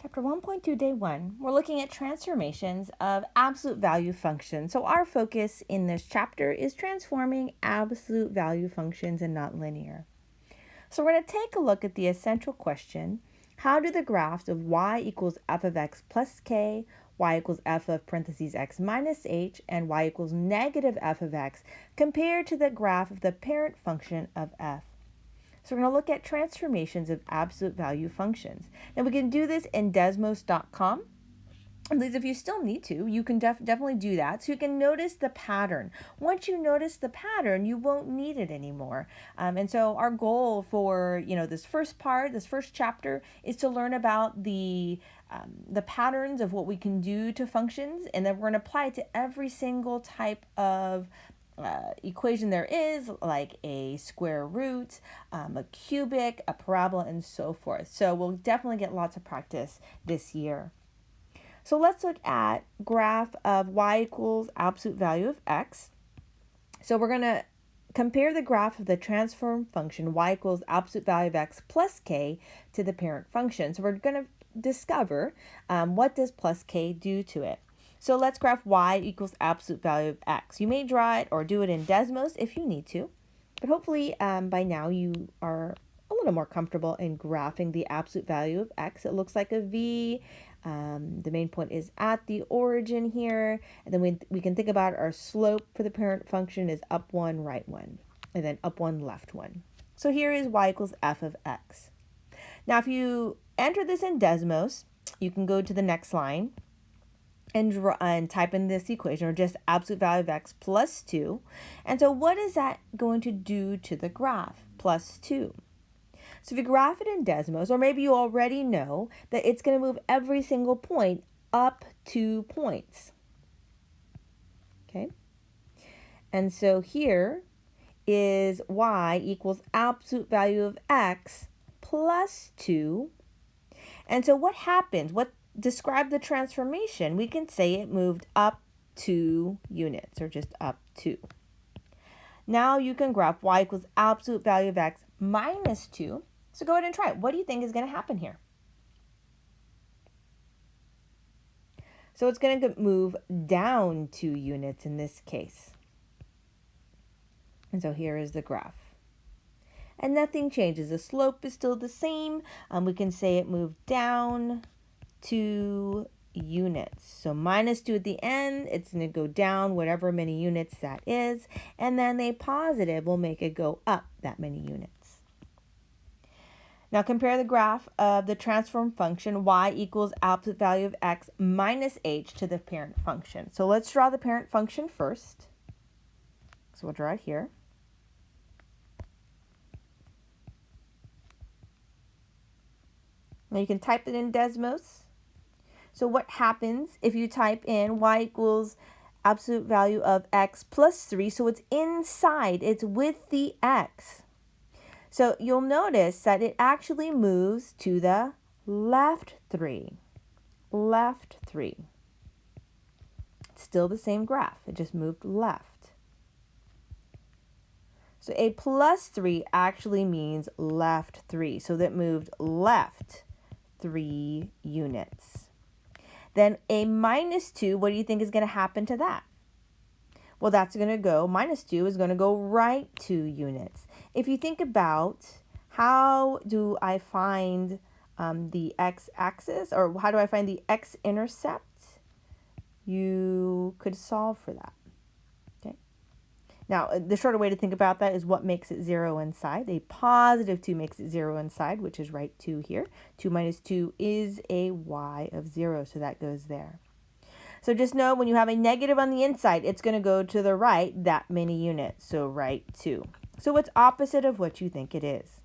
Chapter 1.2, Day 1, we're looking at transformations of absolute value functions. So our focus in this chapter is transforming absolute value functions and not linear. So we're going to take a look at the essential question: how do the graphs of y equals f of x plus k, y equals f of parentheses x minus h, and y equals negative f of x compare to the graph of the parent function of f? So we're going to look at transformations of absolute value functions. Now we can do this in Desmos.com. At least if you still need to, you can definitely do that. So you can notice the pattern. Once you notice the pattern, you won't need it anymore. And so our goal for this first chapter, is to learn about the patterns of what we can do to functions, and then we're going to apply it to every single type of equation there is, like a square root, a cubic, a parabola, and so forth. So we'll definitely get lots of practice this year. So let's look at graph of y equals absolute value of x. So we're going to compare the graph of the transform function y equals absolute value of x plus k to the parent function. So we're going to discover what does plus k do to it. So let's graph y equals absolute value of x. You may draw it or do it in Desmos if you need to, but hopefully by now you are a little more comfortable in graphing the absolute value of x. It looks like a V. The main point is at the origin here, and then we can think about our slope for the parent function is up 1, right 1, and then up 1, left 1. So here is y equals f of x. Now if you enter this in Desmos, you can go to the next line and type in this equation, or just absolute value of x plus 2. And so what is that going to do to the graph? Plus 2. So if you graph it in Desmos, or maybe you already know that it's going to move every single point up 2 points. Okay? And so here is y equals absolute value of x plus 2. And so what happens? Describe the transformation. We can say it moved up 2 units, or just up 2. Now you can graph y equals absolute value of x minus 2. So go ahead and try it. What do you think is going to happen here? So it's going to move down 2 units in this case. And so here is the graph. And nothing changes. The slope is still the same. We can say it moved down 2 units. So minus 2 at the end, it's going to go down whatever many units that is, and then a positive will make it go up that many units. Now compare the graph of the transform function y equals absolute value of x minus h to the parent function. So let's draw the parent function first. So we'll draw it here. Now you can type it in Desmos. So what happens if you type in y equals absolute value of x plus 3? So it's inside, it's with the x. So you'll notice that it actually moves to the left 3. Left 3. It's still the same graph, it just moved left. So a plus 3 actually means left 3. So that moved left 3 units. Then a minus 2, what do you think is going to happen to that? Well, that's going to go, minus 2 is going to go right 2 units. If you think about how do I find the x-axis, or how do I find the x-intercept, you could solve for that. Okay. Now, the shorter way to think about that is what makes it 0 inside. A positive 2 makes it 0 inside, which is right 2 here. 2 minus 2 is a y of 0, so that goes there. So just know when you have a negative on the inside, it's going to go to the right that many units, so right 2. So it's opposite of what you think it is.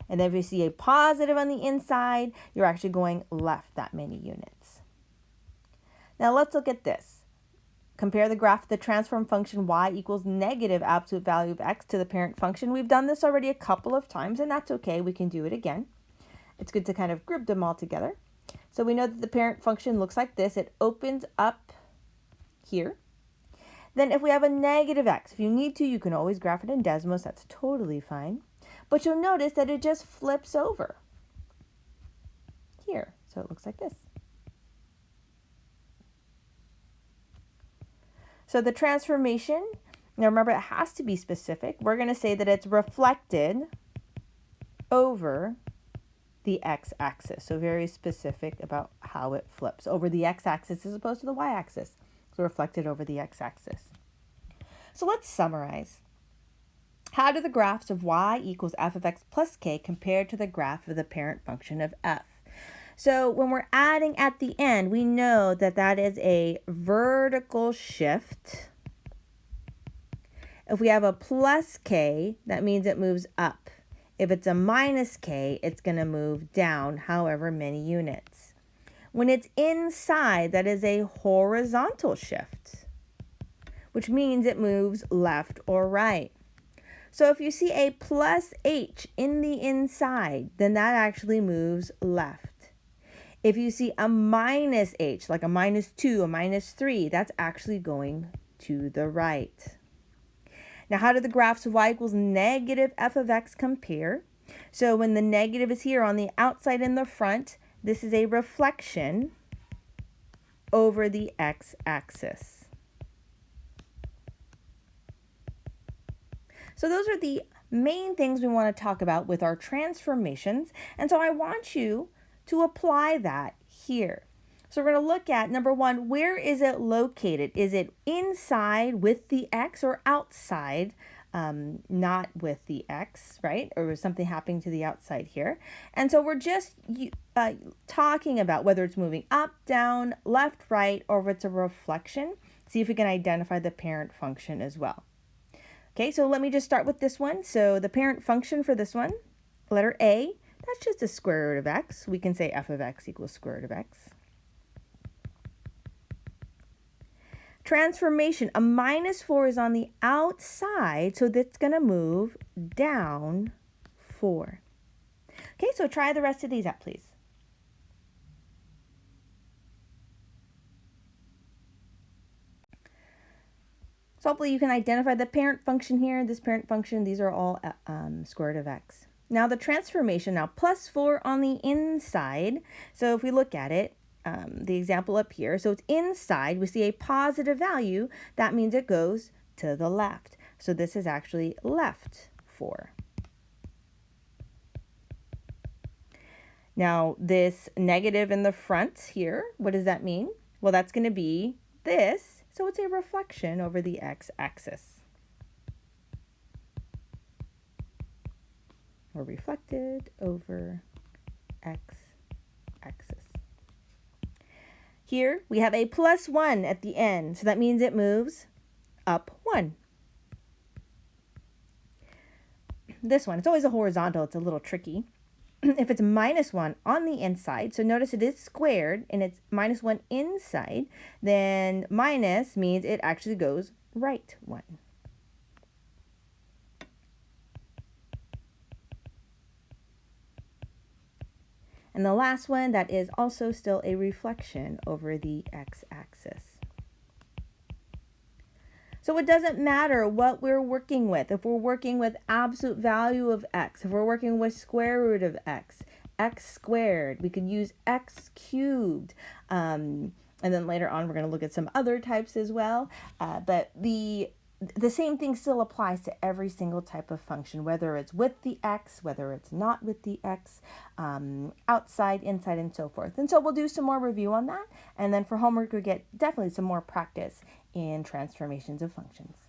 And then if you see a positive on the inside, you're actually going left that many units. Now let's look at this. Compare the graph of the transform function y equals negative absolute value of x to the parent function. We've done this already a couple of times, and that's okay. We can do it again. It's good to kind of group them all together. So we know that the parent function looks like this. It opens up here. Then if we have a negative x, if you need to, you can always graph it in Desmos. That's totally fine. But you'll notice that it just flips over. here. So it looks like this. So the transformation, now remember it has to be specific. We're going to say that it's reflected over the x-axis. So very specific about how it flips over the x-axis as opposed to the y-axis. So reflected over the x-axis. So let's summarize. How do the graphs of y equals f of x plus k compare to the graph of the parent function of f? So when we're adding at the end, we know that that is a vertical shift. If we have a plus k, that means it moves up. If it's a minus k, it's going to move down however many units. When it's inside, that is a horizontal shift, which means it moves left or right. So if you see a plus h in the inside, then that actually moves left. If you see a minus h, like a -2, a -3, that's actually going to the right. Now, how do the graphs of y equals negative f of x compare? So when the negative is here on the outside in the front, this is a reflection over the x-axis. So those are the main things we want to talk about with our transformations. And so I want you to apply that here. So we're going to look at, number one, where is it located? Is it inside with the x or outside, not with the x, right? Or is something happening to the outside here? And so we're just talking about whether it's moving up, down, left, right, or if it's a reflection. See if we can identify the parent function as well. Okay, so let me just start with this one. So the parent function for this one, letter A, that's just a square root of x. We can say f of x equals square root of x. Transformation, a -4 is on the outside, so that's going to move down 4. Okay, so try the rest of these out, please. So hopefully you can identify the parent function here, this parent function, these are all square root of x. Now the transformation, now +4 on the inside. So if we look at it, the example up here, so it's inside, we see a positive value, that means it goes to the left. So this is actually left 4. Now this negative in the front here, what does that mean? Well, that's going to be this, so it's a reflection over the x-axis. Or reflected over x-axis. Here we have a +1 at the end, so that means it moves up 1. This one, it's always a horizontal, it's a little tricky. If it's -1 on the inside, so notice it is squared and it's -1 inside, then minus means it actually goes right 1. And the last one, that is also still a reflection over the x-axis. So it doesn't matter what we're working with. If we're working with absolute value of x, if we're working with square root of x, x squared, we could use x cubed. And then later on, we're going to look at some other types as well. But the same thing still applies to every single type of function, whether it's with the x, whether it's not with the x, outside, inside, and so forth. And so we'll do some more review on that. And then for homework, we get definitely some more practice in transformations of functions.